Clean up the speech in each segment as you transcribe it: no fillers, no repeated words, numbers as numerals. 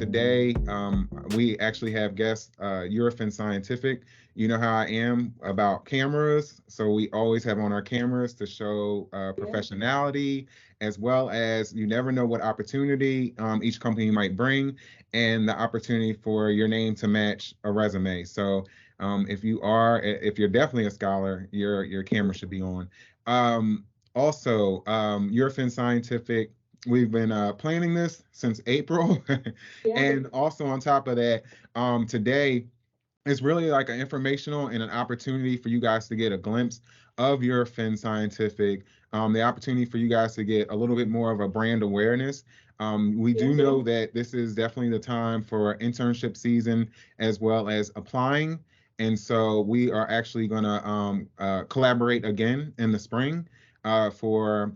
today, we actually have guests, Eurofins Scientific. You know how I am about cameras, so we always have on our cameras to show Yeah. professionality, as well as you never know what opportunity each company might bring, and the opportunity for your name to match a resume. So if you're definitely a scholar, your camera should be on. Also, Eurofins Scientific, we've been planning this since April. Yeah. And also on top of that, today it's really like an informational and an opportunity for you guys to get a glimpse of Eurofins Scientific, the opportunity for you guys to get a little bit more of a brand awareness. We do Yeah. know that this is definitely the time for internship season as well as applying. And so we are actually going to collaborate again in the spring for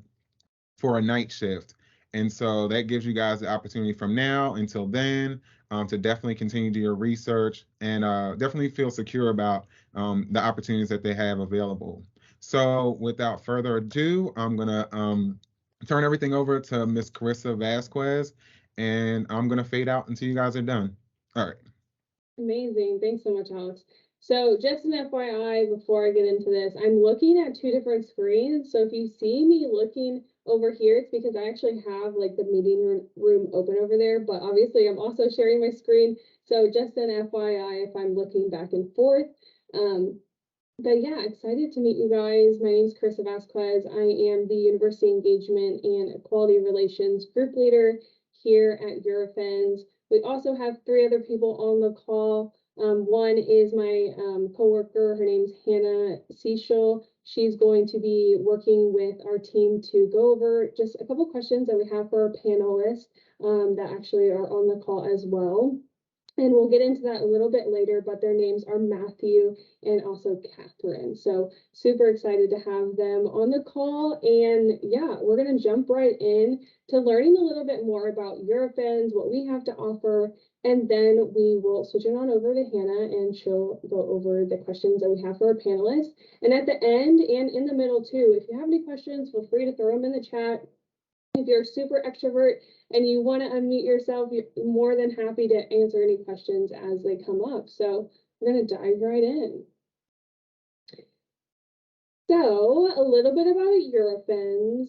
a night shift. And so that gives you guys the opportunity from now until then to definitely continue to do your research and definitely feel secure about the opportunities that they have available. So without further ado, I'm going to turn everything over to Miss Carissa Vasquez, and I'm going to fade out until you guys are done. All right. Amazing. Thanks so much, Alex. So just an FYI before I get into this, I'm looking at two different screens. So if you see me looking over here, it's because I actually have like the meeting room open over there, but obviously I'm also sharing my screen. So just an FYI if I'm looking back and forth. But yeah, excited to meet you guys. My name is Carissa Vasquez. I am the University Engagement and Equality Relations Group Leader here at Eurofins. We also have three other people on the call. One is my coworker. Her name's Hannah Cecil. She's going to be working with our team to go over just a couple questions that we have for our panelists that actually are on the call as well. And we'll get into that a little bit later, but their names are Matthew and also Catherine. So super excited to have them on the call. And yeah, we're going to jump right in to learning a little bit more about Eurofins, what we have to offer, and then we will switch it on over to Hannah and she'll go over the questions that we have for our panelists. And at the end and in the middle too, if you have any questions, feel free to throw them in the chat. If you're a super extrovert and you want to unmute yourself, you're more than happy to answer any questions as they come up. So we're going to dive right in. So a little bit about Eurofins.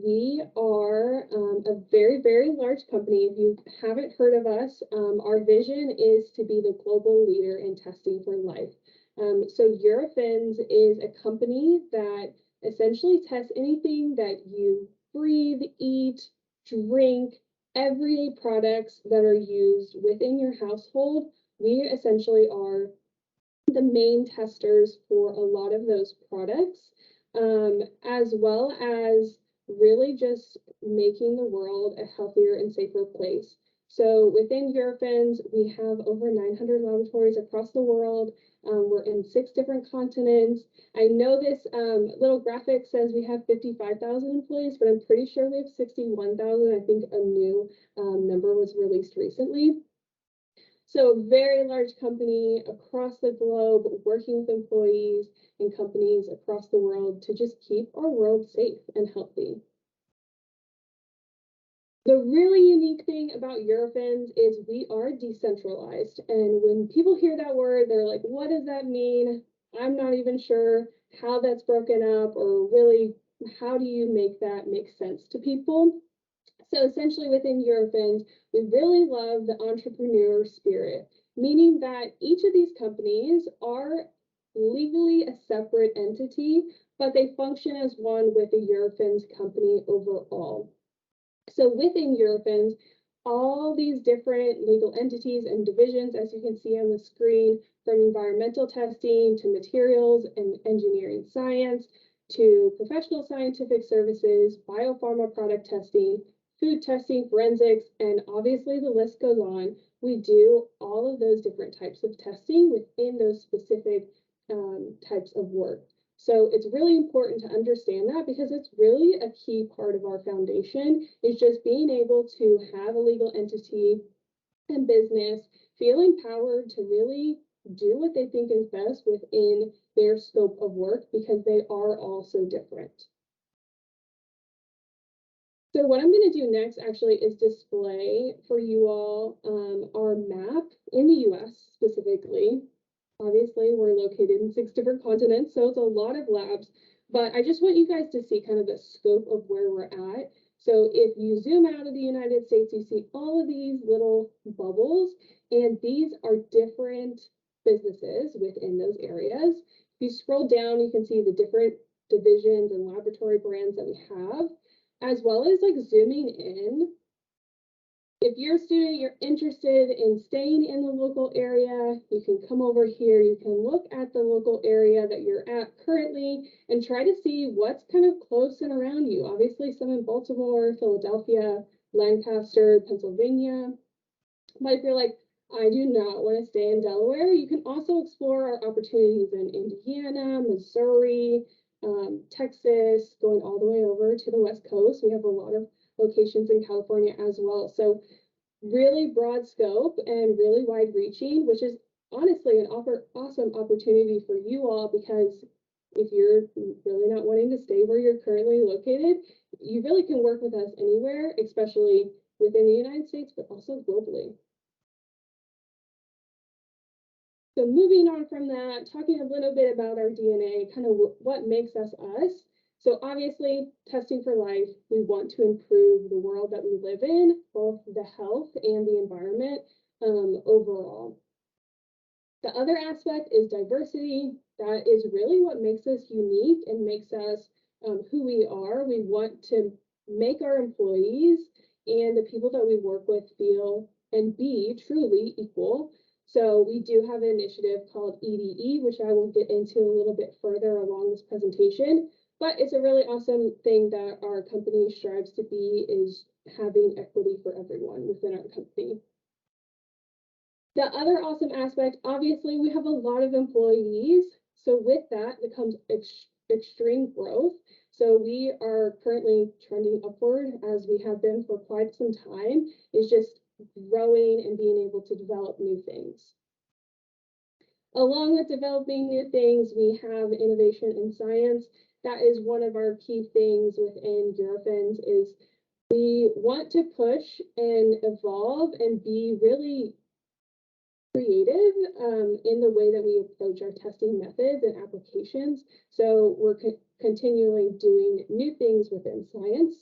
We are a very, very large company. If you haven't heard of us, our vision is to be the global leader in testing for life. So Eurofins is a company that essentially tests anything that you breathe, eat, drink, everyday products that are used within your household. We essentially are the main testers for a lot of those products, as well as really just making the world a healthier and safer place. So within Eurofins, we have over 900 laboratories across the world. We're in 6 different continents. I know this little graphic says we have 55,000 employees, but I'm pretty sure we have 61,000. I think a new number was released recently. So a very large company across the globe, working with employees and companies across the world to just keep our world safe and healthy. The really unique thing about Eurofins is we are decentralized. And when people hear that word, they're like, what does that mean? I'm not even sure how that's broken up, or really, how do you make that make sense to people? So essentially within Eurofins, we really love the entrepreneur spirit, meaning that each of these companies are legally a separate entity, but they function as one with the Eurofins company overall. So within Eurofins, all these different legal entities and divisions, as you can see on the screen, from environmental testing to materials and engineering science to professional scientific services, biopharma product testing, food testing, forensics, and obviously the list goes on. We do all of those different types of testing within those specific types of work. So it's really important to understand that, because it's really a key part of our foundation, is just being able to have a legal entity and business feel empowered to really do what they think is best within their scope of work, because they are all so different. So what I'm going to do next actually is display for you all our map in the US specifically. Obviously, we're located in 6 different continents, so it's a lot of labs, but I just want you guys to see kind of the scope of where we're at. So if you zoom out of the United States, you see all of these little bubbles, and these are different businesses within those areas. If you scroll down, you can see the different divisions and laboratory brands that we have, as well as like zooming in. If you're a student, you're interested in staying in the local area, you can come over here, you can look at the local area that you're at currently and try to see what's kind of close and around you. Obviously, some in Baltimore, Philadelphia, Lancaster, Pennsylvania. But if you're like, I do not want to stay in Delaware, you can also explore our opportunities in Indiana, Missouri, Texas, going all the way over to the West Coast. We have a lot of locations in California as well. So really broad scope and really wide reaching, which is honestly an awesome opportunity for you all, because if you're really not wanting to stay where you're currently located, you really can work with us anywhere, especially within the United States, but also globally. So moving on from that, talking a little bit about our DNA, kind of what makes us us. So obviously, testing for life, we want to improve the world that we live in, both the health and the environment overall. The other aspect is diversity. That is really what makes us unique and makes us who we are. We want to make our employees and the people that we work with feel and be truly equal. So we do have an initiative called EDE, which I will get into a little bit further along this presentation. But it's a really awesome thing that our company strives to be, is having equity for everyone within our company. The other awesome aspect, obviously, we have a lot of employees. So with that comes extreme growth. So we are currently trending upward, as we have been for quite some time, is just growing and being able to develop new things. Along with developing new things, we have innovation in science. That is one of our key things within Eurofins, is we want to push and evolve and be really creative in the way that we approach our testing methods and applications. So we're continually doing new things within science.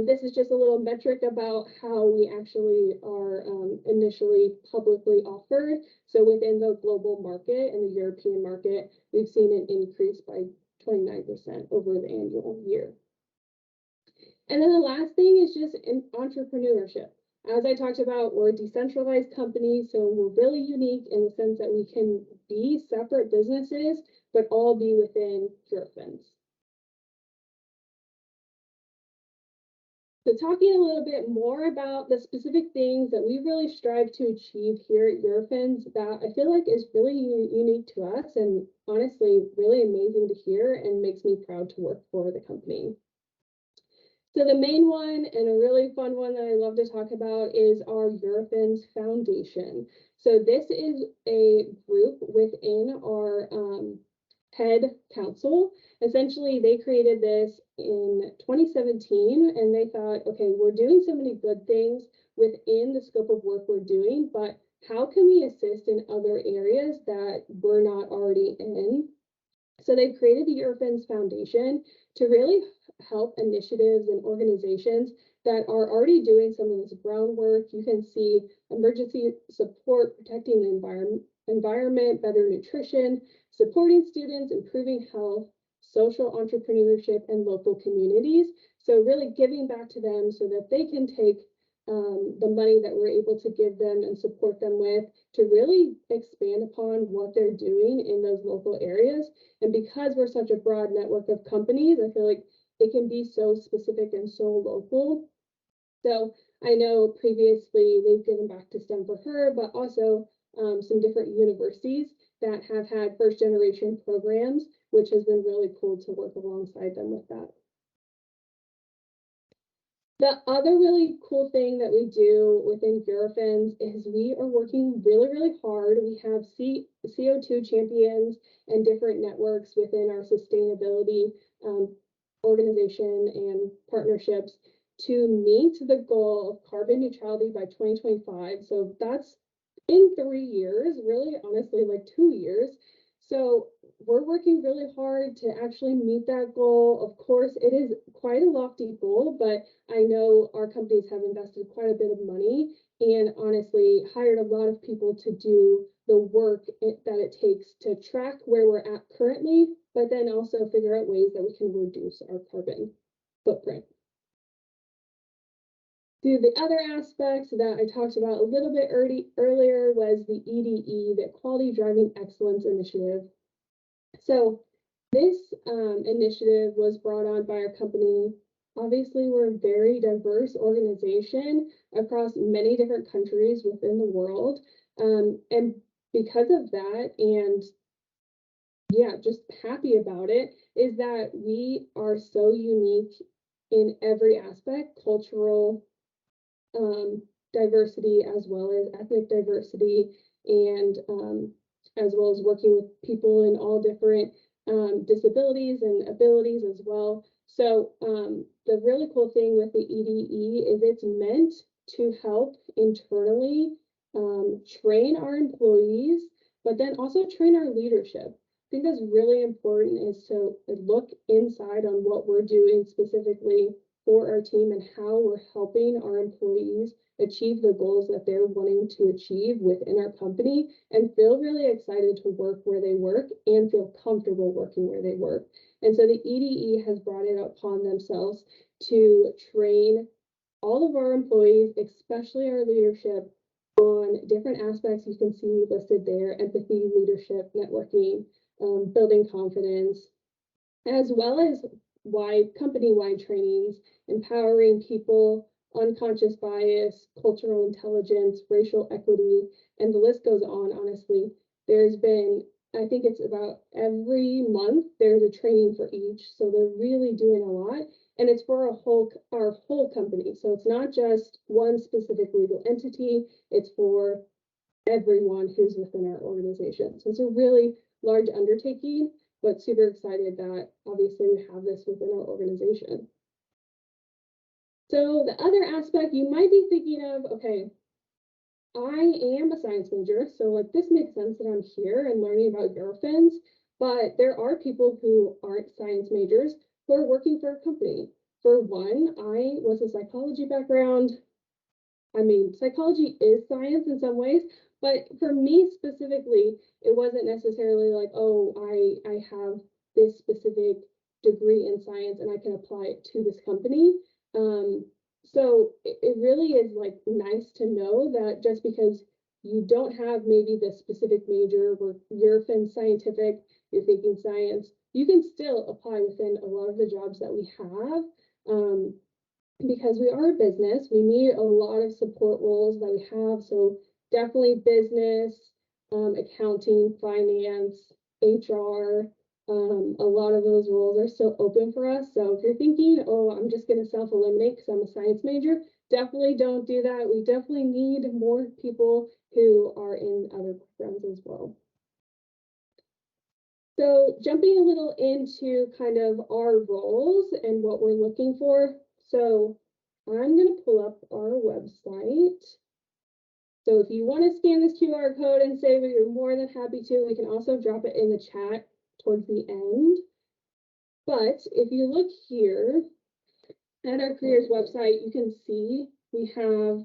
This is just a little metric about how we actually are initially publicly offered. So within the global market and the European market, we've seen an increase by 29% over the annual year. And then the last thing is just entrepreneurship. As I talked about, we're a decentralized company, so we're really unique in the sense that we can be separate businesses, but all be within Eurofins. So talking a little bit more about the specific things that we really strive to achieve here at Eurofins that I feel like is really unique to us, and honestly really amazing to hear, and makes me proud to work for the company. So the main one, and a really fun one that I love to talk about, is our Eurofins Foundation. So this is a group within our head council. Essentially, they created this in 2017, and they thought, okay, we're doing so many good things within the scope of work we're doing, but how can we assist in other areas that we're not already in? So they created the Eurofins Foundation to really help initiatives and organizations that are already doing some of this groundwork. You can see emergency support, protecting the environment, better nutrition, supporting students, improving health, social entrepreneurship, and local communities. So really giving back to them so that they can take the money that we're able to give them and support them with to really expand upon what they're doing in those local areas. And because we're such a broad network of companies, I feel like it can be so specific and so local. So I know previously they've given back to STEM for Her, but also some different universities that have had first generation programs, which has been really cool to work alongside them with that. The other really cool thing that we do within Eurofins is we are working really, really hard. We have CO2 champions and different networks within our sustainability organization and partnerships to meet the goal of carbon neutrality by 2025. So that's in 3 years, really, honestly, like 2 years. So we're working really hard to actually meet that goal. Of course, it is quite a lofty goal, but I know our companies have invested quite a bit of money and honestly hired a lot of people to do the work that it takes to track where we're at currently, but then also figure out ways that we can reduce our carbon footprint. The other aspects that I talked about a little bit earlier was the EDE, the Quality Driving Excellence Initiative. So this initiative was brought on by our company. Obviously, we're a very diverse organization across many different countries within the world. And because of that, and yeah, just happy about it, is that we are so unique in every aspect, cultural diversity as well as ethnic diversity, and as well as working with people in all different disabilities and abilities as well. So the really cool thing with the EDE is it's meant to help internally train our employees, but then also train our leadership. I think that's really important, is to look inside on what we're doing specifically for our team and how we're helping our employees achieve the goals that they're wanting to achieve within our company, and feel really excited to work where they work and feel comfortable working where they work. And so the EDE has brought it upon themselves to train all of our employees, especially our leadership, on different aspects you can see listed there: empathy, leadership, networking, building confidence, as well as company-wide trainings, empowering people, unconscious bias, cultural intelligence, racial equity, and the list goes on. Honestly, there's been, I think it's about every month, there's a training for each. So they're really doing a lot, and it's for our whole company. So it's not just one specific legal entity, it's for everyone who's within our organization. So it's a really large undertaking, but super excited that obviously we have this within our organization. So the other aspect you might be thinking of, okay, I am a science major, so like this makes sense that I'm here and learning about Eurofins, but there are people who aren't science majors who are working for a company. For one, I was a psychology background. I mean, psychology is science in some ways, but for me specifically, it wasn't necessarily like, oh, I have this specific degree in science and I can apply it to this company. So it really is like nice to know that just because you don't have maybe the specific major where you're fin scientific, you're thinking science, you can still apply within a lot of the jobs that we have. Because we are a business, we need a lot of support roles that we have. So definitely business, accounting, finance, HR, a lot of those roles are still open for us. So if you're thinking, oh, I'm just going to self-eliminate because I'm a science major, definitely don't do that. We definitely need more people who are in other programs as well. So jumping a little into kind of our roles and what we're looking for. So I'm going to pull up our website. So if you want to scan this QR code and save it, you're more than happy to. We can also drop it in the chat towards the end. But if you look here at our careers website, you can see we have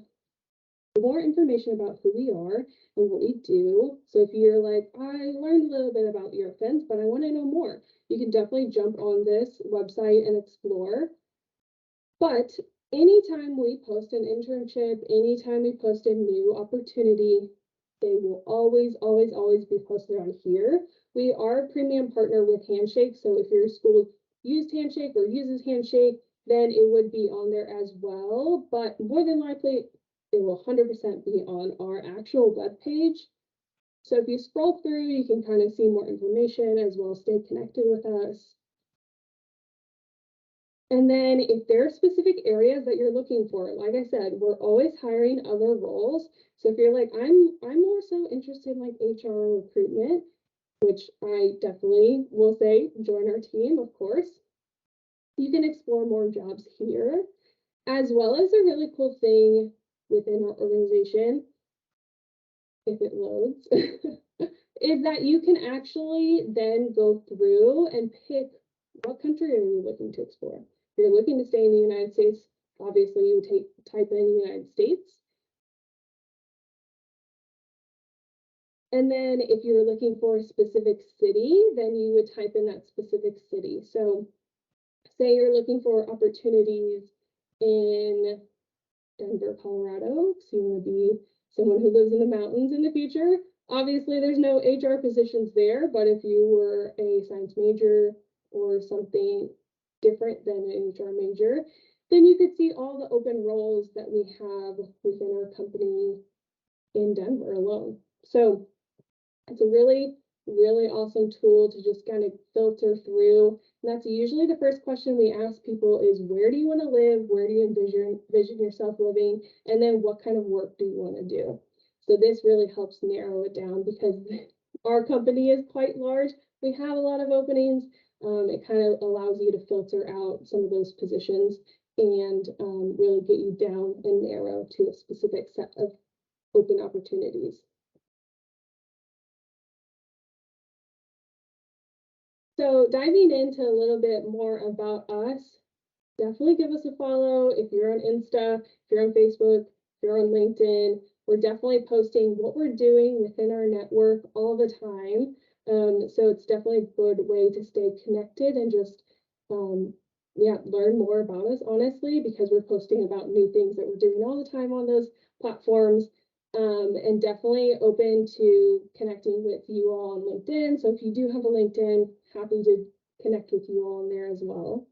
more information about who we are and what we do. So if you're like, I learned a little bit about Eurofins, but I want to know more, you can definitely jump on this website and explore. But anytime we post an internship, anytime we post a new opportunity, they will always, always, always be posted on here. We are a premium partner with Handshake. So if your school used Handshake or uses Handshake, then it would be on there as well. But more than likely, it will 100% be on our actual web page. So if you scroll through, you can kind of see more information as well as stay connected with us. And then if there are specific areas that you're looking for, like I said, we're always hiring other roles. So if you're like, I'm more so interested in like HR recruitment, which I definitely will say, join our team, of course. you can explore more jobs here, as well as a really cool thing within our organization, if it loads, is that you can actually then go through and pick what country are you looking to explore. If you're looking to stay in the United States, obviously you would type in United States. And then if you're looking for a specific city, then you would type in that specific city. So say you're looking for opportunities in Denver, Colorado, so you want to be someone who lives in the mountains in the future. Obviously, there's no HR positions there, but if you were a science major or something different than an HR major, then you could see all the open roles that we have within our company in Denver alone. So it's a really, really awesome tool to just kind of filter through. And that's usually the first question we ask people is, where do you want to live? Where do you envision yourself living? And then what kind of work do you want to do? So this really helps narrow it down because our company is quite large. We have a lot of openings. It kind of allows you to filter out some of those positions and really get you down and narrow to a specific set of open opportunities. So diving into a little bit more about us, definitely give us a follow. If you're on Insta, if you're on Facebook, if you're on LinkedIn, we're definitely posting what we're doing within our network all the time. So it's definitely a good way to stay connected and just, learn more about us, honestly, because we're posting about new things that we're doing all the time on those platforms. And definitely open to connecting with you all on LinkedIn. So if you do have a LinkedIn, happy to connect with you all on there as well.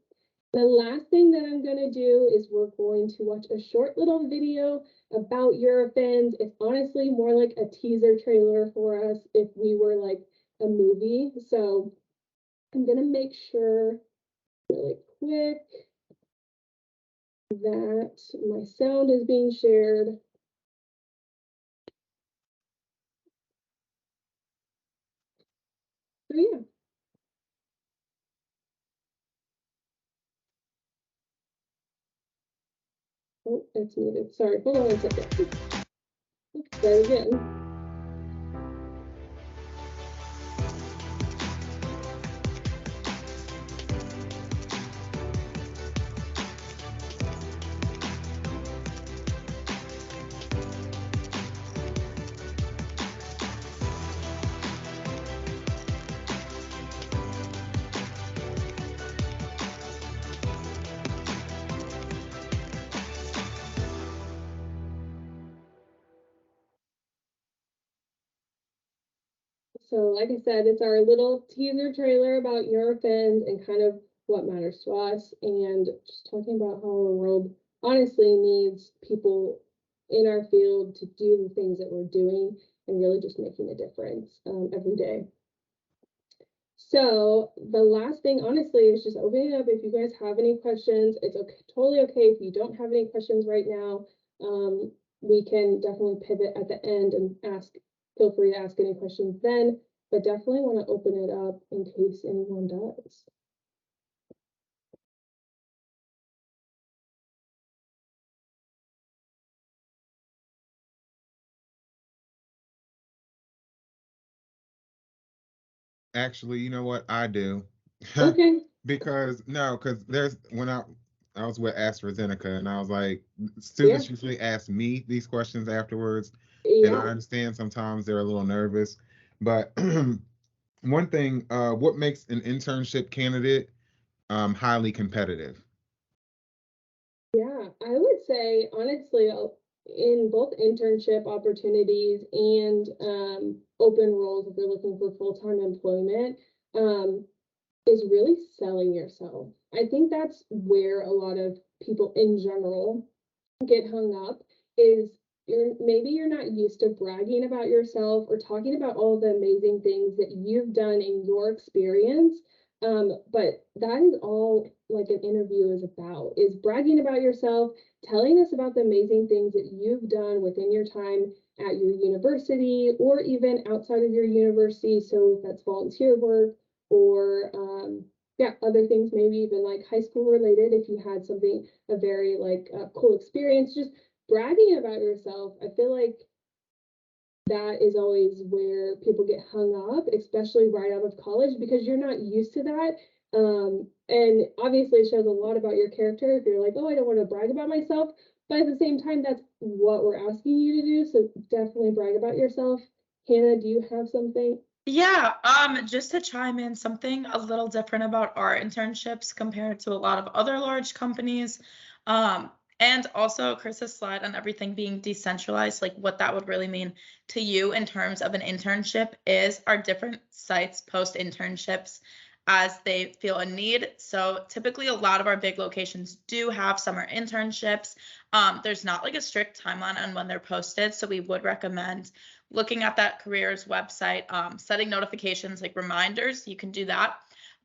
The last thing that I'm going to do is we're going to watch a short little video about Eurofins. It's honestly more like a teaser trailer for us if we were like a movie. So I'm going to make sure really quick that my sound is being shared. So yeah. Oh, it's muted. Sorry, hold on 1 second. Let's start again. So like I said, it's our little teaser trailer about Eurofins and kind of what matters to us, and just talking about how our world honestly needs people in our field to do the things that we're doing and really just making a difference every day. So the last thing, honestly, is just opening it up. If you guys have any questions, it's okay, totally okay if you don't have any questions right now. We can definitely pivot at the end and feel free to ask any questions then, but definitely want to open it up in case anyone does. Actually, you know what? I do. Okay. Because there's when I was with AstraZeneca and I was like, Yeah. students usually ask me these questions afterwards, and I Yeah. understand sometimes they're a little nervous. But one thing, what makes an internship candidate highly competitive? Yeah, I would say honestly, in both internship opportunities and open roles, if you're looking for full-time employment, is really selling yourself. I think that's where a lot of people in general get hung up is you're not used to bragging about yourself or talking about all the amazing things that you've done in your experience. But that is all like an interview is about, is bragging about yourself, telling us about the amazing things that you've done within your time at your university or even outside of your university. So if that's volunteer work or yeah, other things, maybe even like high school related, if you had something, a very like cool experience, just bragging about yourself. I feel like that is always where people get hung up, especially right out of college, because you're not used to that. And obviously it shows a lot about your character if you're like, oh, I don't want to brag about myself. But at the same time, that's what we're asking you to do. So definitely brag about yourself. Hannah, do you have something? Yeah, just to chime in, something a little different about our internships compared to a lot of other large companies. Um, and also Chris's slide on everything being decentralized, like what that would really mean to you in terms of an internship is our different sites post internships as they feel a need. So typically a lot of our big locations do have summer internships. There's not like a strict timeline on when they're posted, so we would recommend looking at that careers website, setting notifications like reminders. You can do that.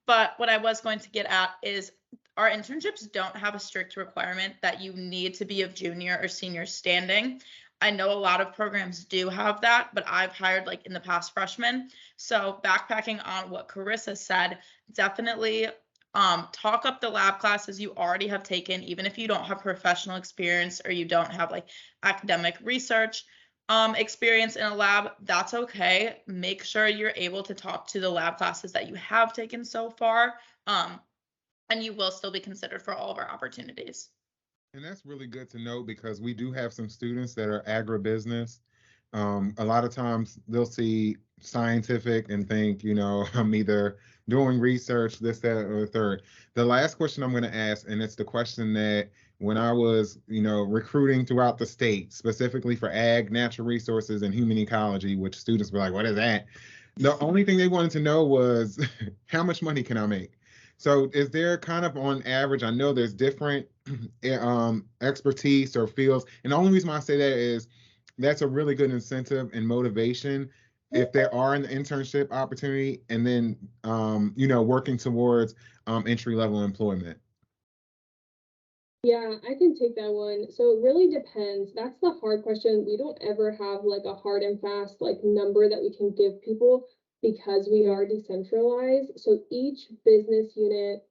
But what I was going to get at is our internships don't have a strict requirement that you need to be of junior or senior standing. I know a lot of programs do have that, but I've hired like in the past freshmen. So backpacking on what Carissa said, definitely talk up the lab classes you already have taken, even if you don't have professional experience or you don't have like academic research experience in a lab, that's okay. Make sure you're able to talk to the lab classes that you have taken so far, and you will still be considered for all of our opportunities. And that's really good to know because we do have some students that are agribusiness. A lot of times they'll see scientific and think, I'm either doing research, this, that, or the third. The last question I'm going to ask, and it's the question that when I was, recruiting throughout the state, specifically for ag, natural resources, and human ecology, which students were like, what is that? The only thing they wanted to know was how much money can I make? So is there kind of on average, I know there's different expertise or fields. And the only reason why I say that is that's a really good incentive and motivation if there are an internship opportunity and then working towards entry level employment. Yeah, I can take that one. So it really depends. That's the hard question. We don't ever have like a hard and fast like number that we can give people because we are decentralized. So each business unit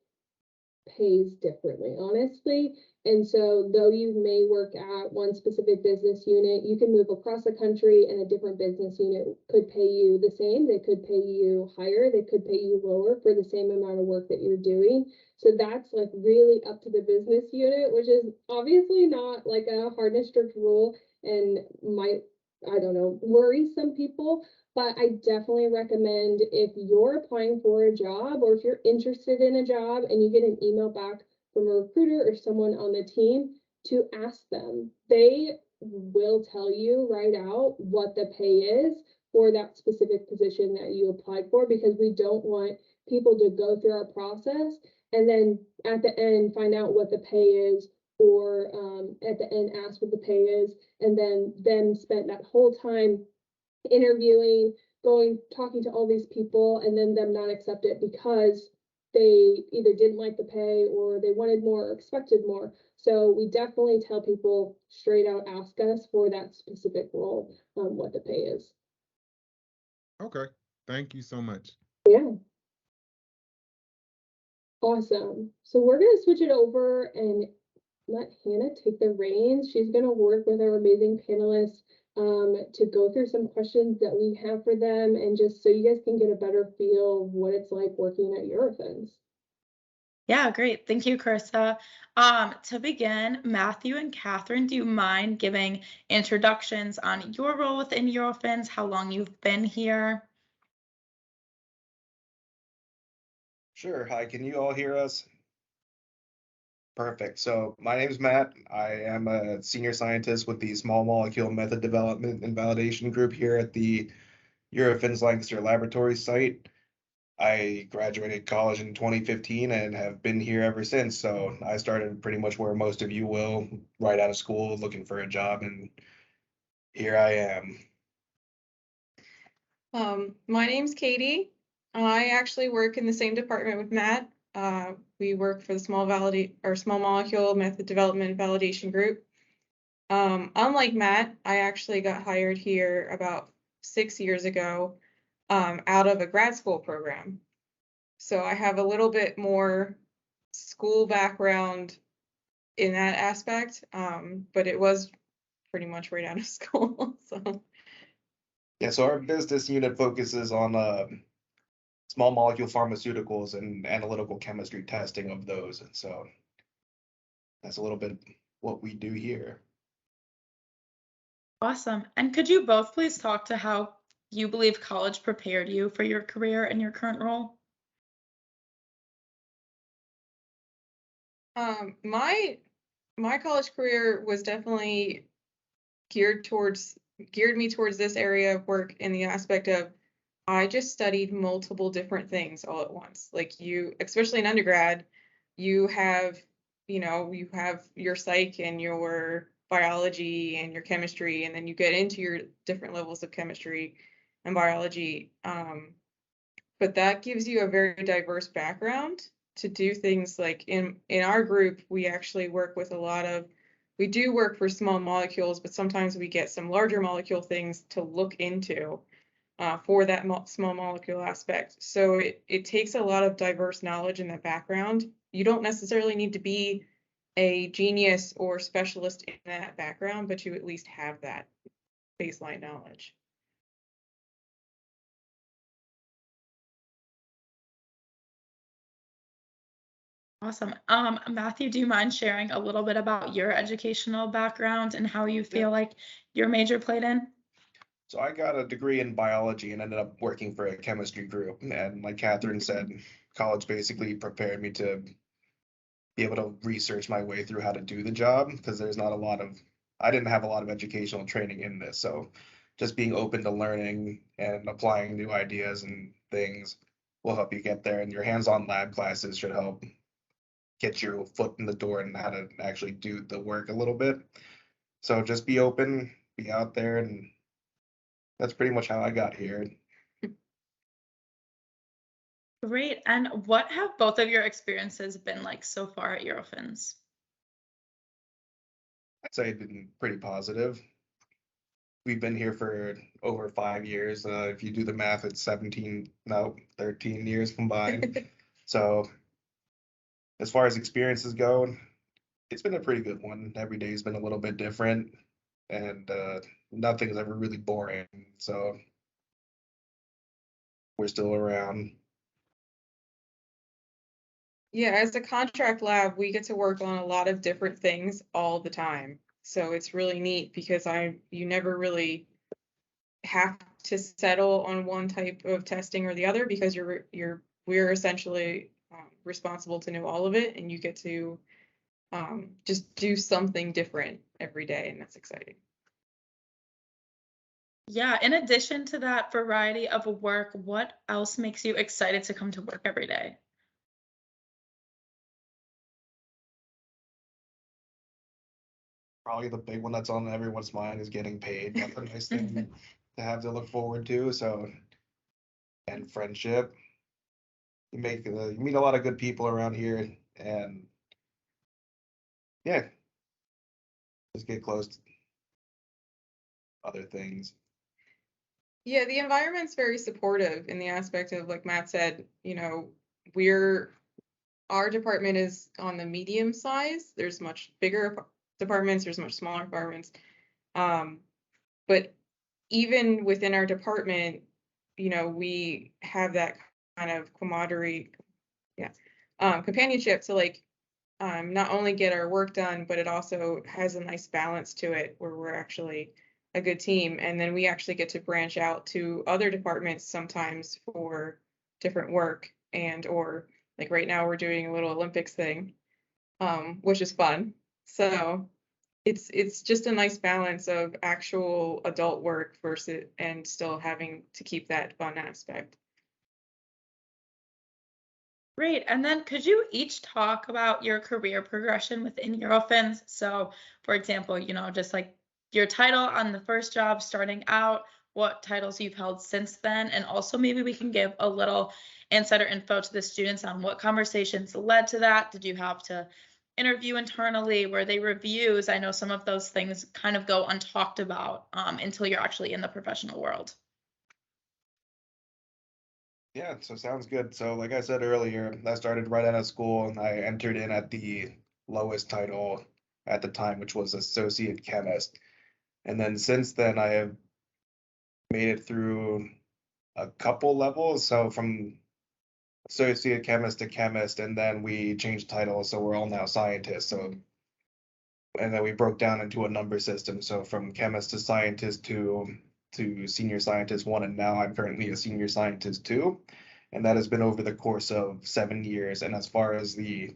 pays differently, honestly. And so though you may work at one specific business unit, you can move across the country and a different business unit could pay you the same. They could pay you higher. They could pay you lower for the same amount of work that you're doing. So that's like really up to the business unit, which is obviously not like a hard and strict rule and might, I don't know, worry some people. But I definitely recommend if you're applying for a job or if you're interested in a job and you get an email back from a recruiter or someone on the team, to ask them. They will tell you right out what the pay is for that specific position that you applied for, because we don't want people to go through our process and then at the end find out what the pay is, or at the end ask what the pay is, and then them spend that whole time interviewing, talking to all these people, and then them not accept it because they either didn't like the pay or they wanted more or expected more. So we definitely tell people straight out, ask us for that specific role, what the pay is. Okay. Thank you so much. Yeah. Awesome. So we're going to switch it over and let Hannah take the reins. She's going to work with our amazing panelists to go through some questions that we have for them, and just so you guys can get a better feel of what it's like working at Eurofins. Yeah, great. Thank you, Carissa. To begin, Matthew and Catherine, do you mind giving introductions on your role within Eurofins, how long you've been here? Sure. Hi, can you all hear us? Perfect. So my name is Matt. I am a senior scientist with the small molecule method development and validation group here at the Eurofins Lancaster Laboratory site. I graduated college in 2015 and have been here ever since. So I started pretty much where most of you will, right out of school, looking for a job, and here I am. My name's Katie. I actually work in the same department with Matt. We work for the small molecule method development validation group. Unlike Matt, I actually got hired here about 6 years ago out of a grad school program. So I have a little bit more school background in that aspect, but it was pretty much right out of school. So Yeah, so our business unit focuses on small molecule pharmaceuticals and analytical chemistry testing of those. And so that's a little bit what we do here. Awesome. And could you both please talk to how you believe college prepared you for your career and your current role? my college career was definitely geared me towards this area of work in the aspect of I just studied multiple different things all at once. Like you, especially in undergrad, you have, you have your psych and your biology and your chemistry, and then you get into your different levels of chemistry and biology. But that gives you a very diverse background to do things like in our group, we actually work with we do work for small molecules, but sometimes we get some larger molecule things to look into for that small molecule aspect. So it takes a lot of diverse knowledge in that background. You don't necessarily need to be a genius or specialist in that background, but you at least have that baseline knowledge. Awesome. Matthew, do you mind sharing a little bit about your educational background and how you feel like your major played in? So I got a degree in biology and ended up working for a chemistry group. And like Catherine said, college basically prepared me to be able to research my way through how to do the job because I didn't have a lot of educational training in this. So just being open to learning and applying new ideas and things will help you get there. And your hands-on lab classes should help get your foot in the door and how to actually do the work a little bit. So just be open, be out there, and that's pretty much how I got here. Great. And what have both of your experiences been like so far at Eurofins? I'd say it's been pretty positive. We've been here for over 5 years. If you do the math, it's 13 years combined. So as far as experiences go, it's been a pretty good one. Every day's been a little bit different, and nothing's ever really boring. So we're still around. Yeah, as a contract lab, we get to work on a lot of different things all the time. So it's really neat because you never really have to settle on one type of testing or the other because we're essentially responsible to know all of it, and you get to just do something different every day, and that's exciting. Yeah, in addition to that variety of work, what else makes you excited to come to work every day? Probably the big one that's on everyone's mind is getting paid. That's a nice thing to have to look forward to. So, and friendship. You meet a lot of good people around here, and yeah, just get close to other things. Yeah, the environment's very supportive in the aspect of, like Matt said, our department is on the medium size. There's much bigger departments, there's much smaller departments. But even within our department, we have that kind of camaraderie, companionship to not only get our work done, but it also has a nice balance to it where we're actually a good team. And then we actually get to branch out to other departments sometimes for different work or like right now we're doing a little Olympics thing, which is fun. So it's just a nice balance of actual adult work versus and still having to keep that fun aspect. Great. And then could you each talk about your career progression within Eurofins? So, for example, just like your title on the first job starting out, what titles you've held since then, and also maybe we can give a little insider info to the students on what conversations led to that. Did you have to interview internally? Were they reviews? I know some of those things kind of go untalked about until you're actually in the professional world. Yeah, so sounds good. So like I said earlier, I started right out of school and I entered in at the lowest title at the time, which was associate chemist. And then since then I have made it through a couple levels. So from associate chemist to chemist, and then we changed titles, so we're all now scientists. So and then we broke down into a number system. So from chemist to scientist to senior scientist 1, and now I'm currently a senior scientist 2. And that has been over the course of 7 years. And as far as the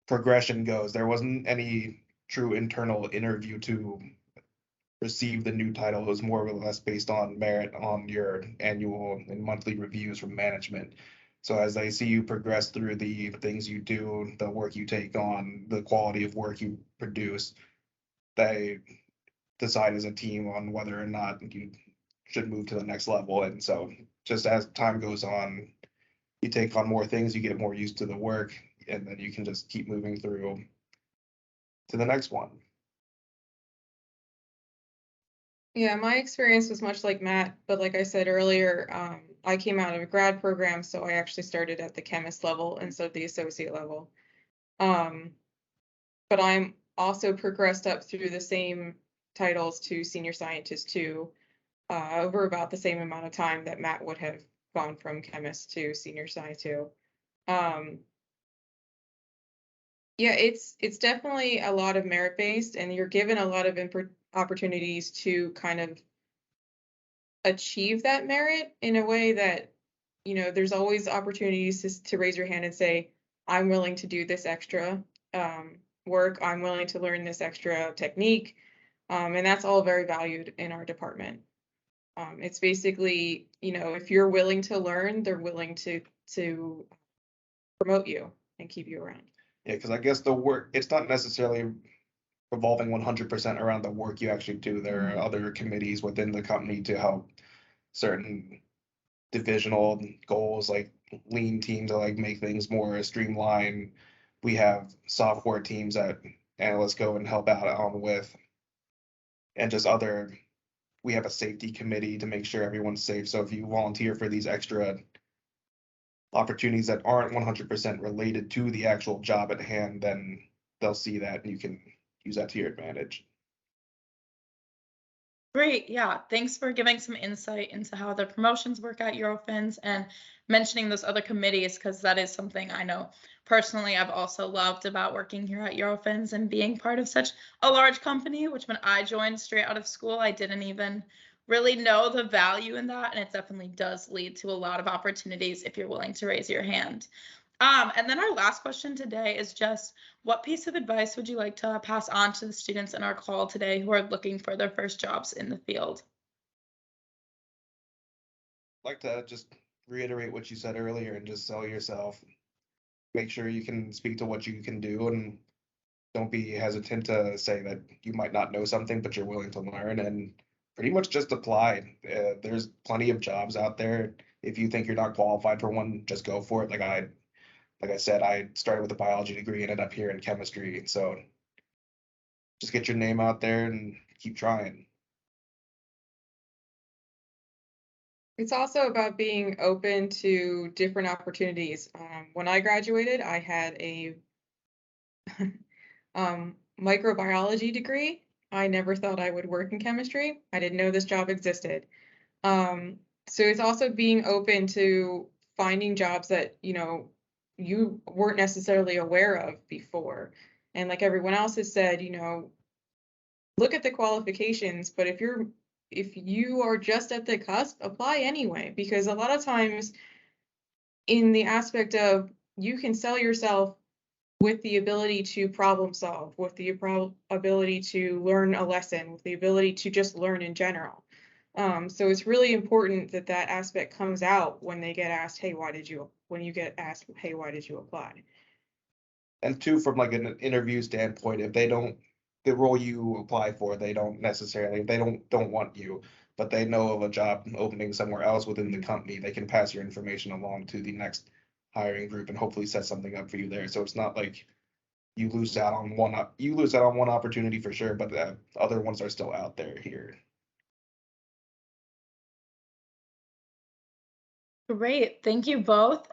progression goes, there wasn't any true internal interview to receive the new title. It was more or less based on merit on your annual and monthly reviews from management. So as I see you progress through the things you do, the work you take on, the quality of work you produce, they decide as a team on whether or not you should move to the next level. And so just as time goes on, you take on more things, you get more used to the work, and then you can just keep moving through to the next one. Yeah, my experience was much like Matt, but like I said earlier, I came out of a grad program, so I actually started at the chemist level instead of the associate level. But I'm also progressed up through the same titles to senior scientist 2, over about the same amount of time that Matt would have gone from chemist to senior sci 2. Yeah, it's definitely a lot of merit based, and you're given a lot of opportunities to kind of achieve that merit in a way that, there's always opportunities to raise your hand and say, I'm willing to do this extra work, I'm willing to learn this extra technique, and that's all very valued in our department. It's basically, if you're willing to learn, they're willing to promote you and keep you around. Yeah, because I guess the work, it's not necessarily revolving 100% around the work you actually do. There are other committees within the company to help certain divisional goals, like lean team to like make things more streamlined. We have software teams that analysts go and help out on with, and just other. We have a safety committee to make sure everyone's safe. So if you volunteer for these extra opportunities that aren't 100% related to the actual job at hand, then they'll see that and you can use that to your advantage. Great. Yeah. Thanks for giving some insight into how the promotions work at Eurofins and mentioning those other committees, because that is something I know personally I've also loved about working here at Eurofins and being part of such a large company, which when I joined straight out of school, I didn't even really know the value in that. And it definitely does lead to a lot of opportunities if you're willing to raise your hand. And then our last question today is just, what piece of advice would you like to pass on to the students in our call today who are looking for their first jobs in the field? I'd like to just reiterate what you said earlier and just sell yourself. Make sure you can speak to what you can do, and don't be hesitant to say that you might not know something, but you're willing to learn, and pretty much just apply. There's plenty of jobs out there. If you think you're not qualified for one, just go for it. Like I said, I started with a biology degree, ended up here in chemistry. So just get your name out there and keep trying. It's also about being open to different opportunities. When I graduated, I had a microbiology degree. I never thought I would work in chemistry. I didn't know this job existed. So it's also being open to finding jobs that, you weren't necessarily aware of before. And like everyone else has said, look at the qualifications, but if you are just at the cusp, apply anyway, because a lot of times in the aspect of you can sell yourself with the ability to problem solve, with the ability to learn a lesson, with the ability to just learn in general. So it's really important that that aspect comes out when they get asked, hey, when you get asked, hey, why did you apply? And two, from like an interview standpoint, if they don't, the role you apply for, they don't want you, but they know of a job opening somewhere else within the company, they can pass your information along to the next hiring group and hopefully set something up for you there. So it's not like you lose out on one opportunity for sure, but the other ones are still out there here. Great. Thank you both.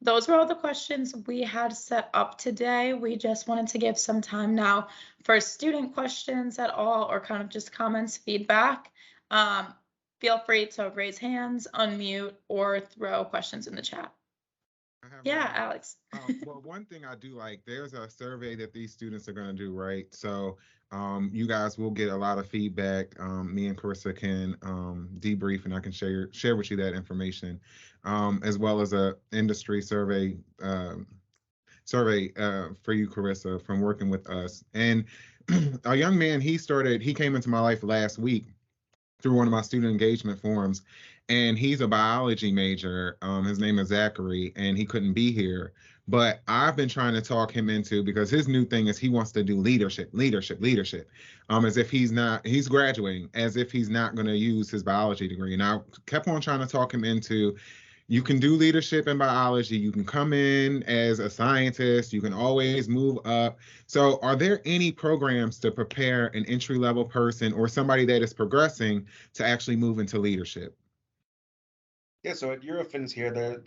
Those were all the questions we had set up today. We just wanted to give some time now for student questions at all, or kind of just comments, feedback. Feel free to raise hands, unmute, or throw questions in the chat. Yeah, Alex. Well, one thing I do like, there's a survey that these students are going to do, right? So you guys will get a lot of feedback. Me and Carissa can debrief, and I can share with you that information, as well as a industry survey for you, Carissa, from working with us. And a young man, he came into my life last week through one of my student engagement forums, and he's a biology major. His name is Zachary, and he couldn't be here. But I've been trying to talk him into, because his new thing is he wants to do leadership, as if he's graduating, as if he's not going to use his biology degree. And I kept on trying to talk him into, you can do leadership in biology. You can come in as a scientist. You can always move up. So are there any programs to prepare an entry-level person or somebody that is progressing to actually move into leadership? Yeah, so at Eurofins here, there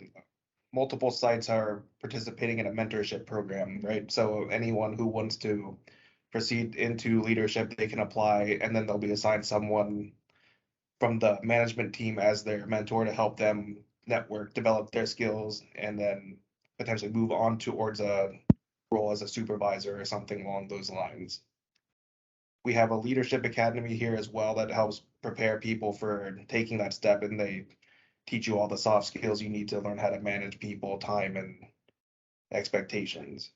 multiple sites are participating in a mentorship program, right? So anyone who wants to proceed into leadership, they can apply, and then they'll be assigned someone from the management team as their mentor to help them network, develop their skills, and then potentially move on towards a role as a supervisor or something along those lines. We have a leadership academy here as well that helps prepare people for taking that step, and they teach you all the soft skills you need to learn how to manage people, time, and expectations.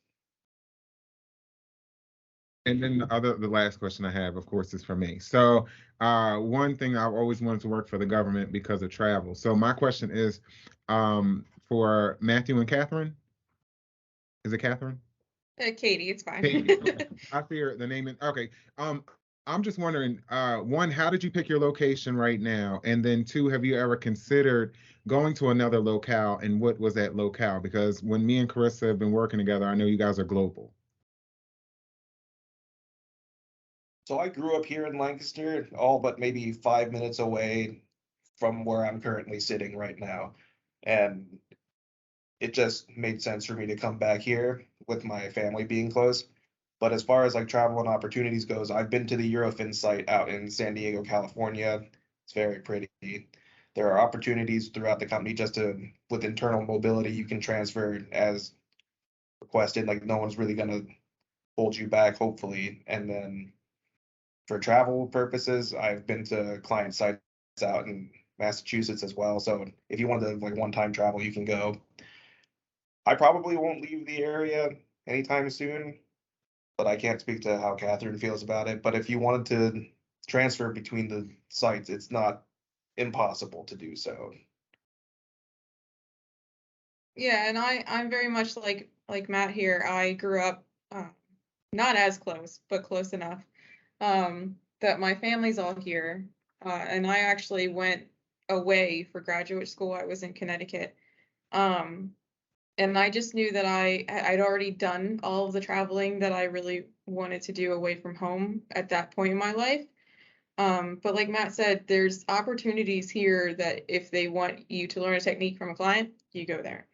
And then the last question I have, of course, is for me. So one thing, I've always wanted to work for the government because of travel. So my question is for Matthew and Catherine. Is it Catherine? Katie, it's fine. Katie, okay. I fear the name. Okay. I'm just wondering, one, how did you pick your location right now? And then two, have you ever considered going to another locale, and what was that locale? Because when me and Carissa have been working together, I know you guys are global. So I grew up here in Lancaster, all but maybe 5 minutes away from where I'm currently sitting right now. And it just made sense for me to come back here with my family being close. But as far as like travel and opportunities goes, I've been to the Eurofins site out in San Diego, California. It's very pretty. There are opportunities throughout the company with internal mobility, you can transfer as requested. Like no one's really gonna hold you back, hopefully. And then for travel purposes, I've been to client sites out in Massachusetts as well. So if you want to like one-time travel, you can go. I probably won't leave the area anytime soon, but I can't speak to how Catherine feels about it. But if you wanted to transfer between the sites, it's not impossible to do so. Yeah, and I'm very much like Matt here. I grew up not as close, but close enough that my family's all here, and I actually went away for graduate school. I was in Connecticut, and I just knew that I'd already done all of the traveling that I really wanted to do away from home at that point in my life. But like Matt said, there's opportunities here that if they want you to learn a technique from a client, you go there.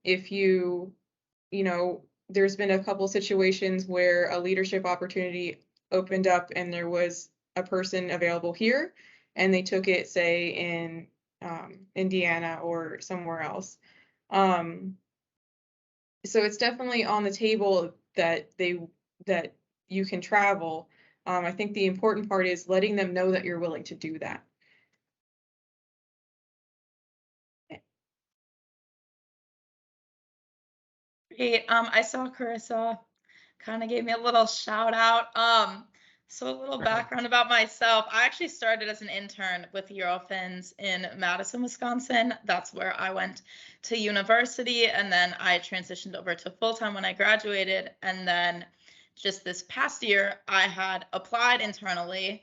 If you know, there's been a couple situations where a leadership opportunity opened up and there was a person available here and they took it, say, in Indiana or somewhere else. So it's definitely on the table that you can travel. I think the important part is letting them know that you're willing to do that. Great. I saw Carissa kind of gave me a little shout out. So a little background about myself. I actually started as an intern with Eurofins in Madison, Wisconsin. That's where I went to university, and then I transitioned over to full-time when I graduated. And then just this past year, I had applied internally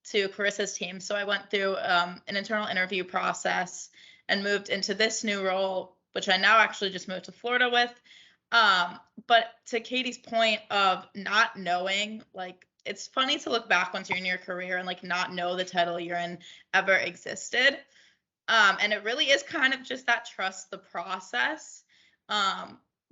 to Carissa's team. So I went through an internal interview process and moved into this new role, which I now actually just moved to Florida with. But to Katie's point of not knowing, like, it's funny to look back once you're in your career and like not know the title you're in ever existed. And it really is kind of just that trust the process.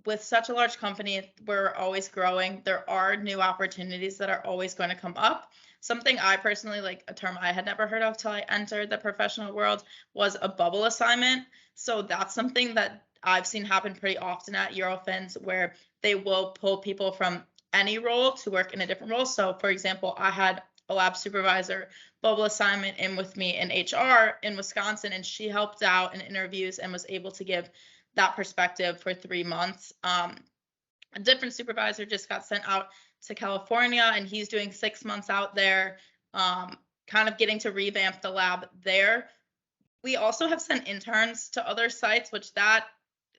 With such a large company, we're always growing. There are new opportunities that are always going to come up. Something I personally, like a term I had never heard of till I entered the professional world, was a bubble assignment. So that's something that I've seen happen pretty often at Eurofins, where they will pull people from any role to work in a different role. So for example, I had a lab supervisor bubble assignment in with me in HR in Wisconsin, and she helped out in interviews and was able to give that perspective for 3 months. A different supervisor just got sent out to California, and he's doing 6 months out there, kind of getting to revamp the lab there. We also have sent interns to other sites, which that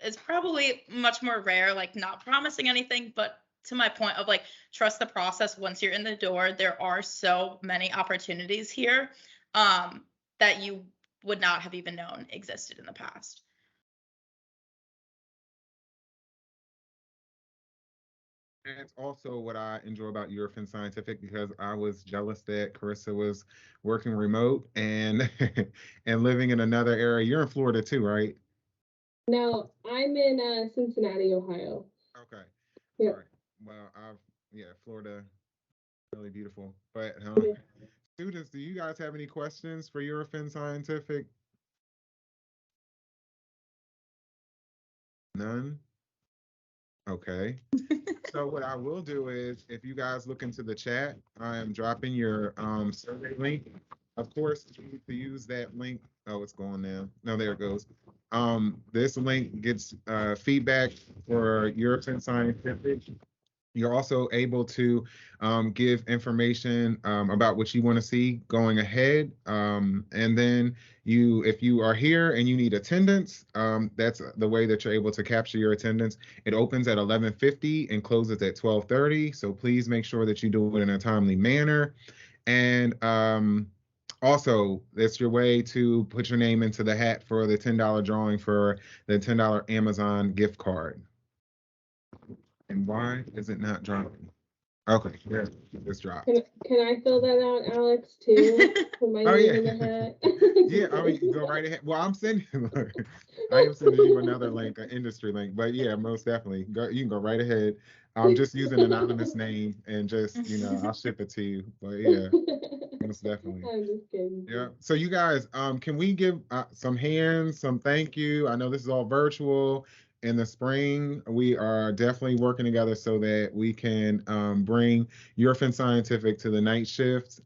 is probably much more rare, like not promising anything, but to my point of like trust the process. Once you're in the door, there are so many opportunities here that you would not have even known existed in the past. That's also what I enjoy about Eurofins Scientific, because I was jealous that Carissa was working remote and and living in another area. You're in Florida too, right? No, I'm in Cincinnati, Ohio. Okay. Yeah. All right. Well, Florida, really beautiful. But Yeah. students, do you guys have any questions for Eurofins Scientific? None? Okay. So what I will do is, if you guys look into the chat, I am dropping your survey link. Of course, you need to use that link. Oh, it's going now. No, there it goes. This link gets feedback for Eurofins Scientific. You're also able to give information about what you want to see going ahead. And then if you are here and you need attendance, that's the way that you're able to capture your attendance. It opens at 11:50 and closes at 12:30. So please make sure that you do it in a timely manner. And also, that's your way to put your name into the hat for the $10 drawing for the $10 Amazon gift card. And why is it not dropping? Okay, yeah, it's dropped. Can I fill that out, Alex, too? Put my name in the hat. Yeah, I mean, go right ahead. Well, I am sending you another link, an industry link. But yeah, most definitely. You can go right ahead. Just use an anonymous name and just, I'll ship it to you. But yeah, most definitely. I'm just kidding. Yeah. So you guys, can we give some hands, some thank you? I know this is all virtual. In the spring, we are definitely working together so that we can bring Eurofins Scientific to the night shift,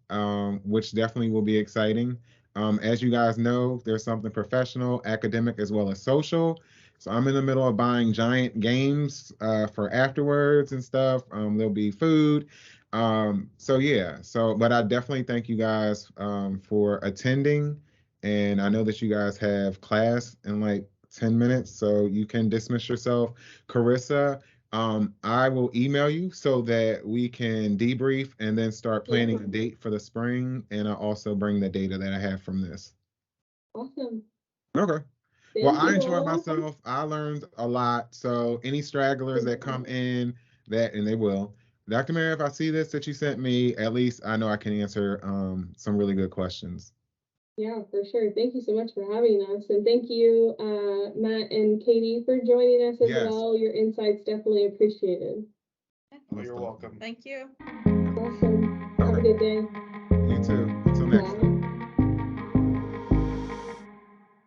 which definitely will be exciting. As you guys know, there's something professional, academic, as well as social. So I'm in the middle of buying giant games for afterwards and stuff. There'll be food. So yeah, but I definitely thank you guys for attending. And I know that you guys have class in like 10 minutes, so you can dismiss yourself. Carissa, I will email you so that we can debrief and then start planning a date for the spring. And I'll also bring the data that I have from this. Awesome. Okay. Well, I enjoyed myself. I learned a lot. So any stragglers that come in, and they will. Dr. Mary, if I see this that you sent me, at least I know I can answer some really good questions. Yeah, for sure. Thank you so much for having us. And thank you, Matt and Katie, for joining us as well. Your insights definitely appreciated. Oh, you're welcome. Thank you. Awesome. Have a good day. You too.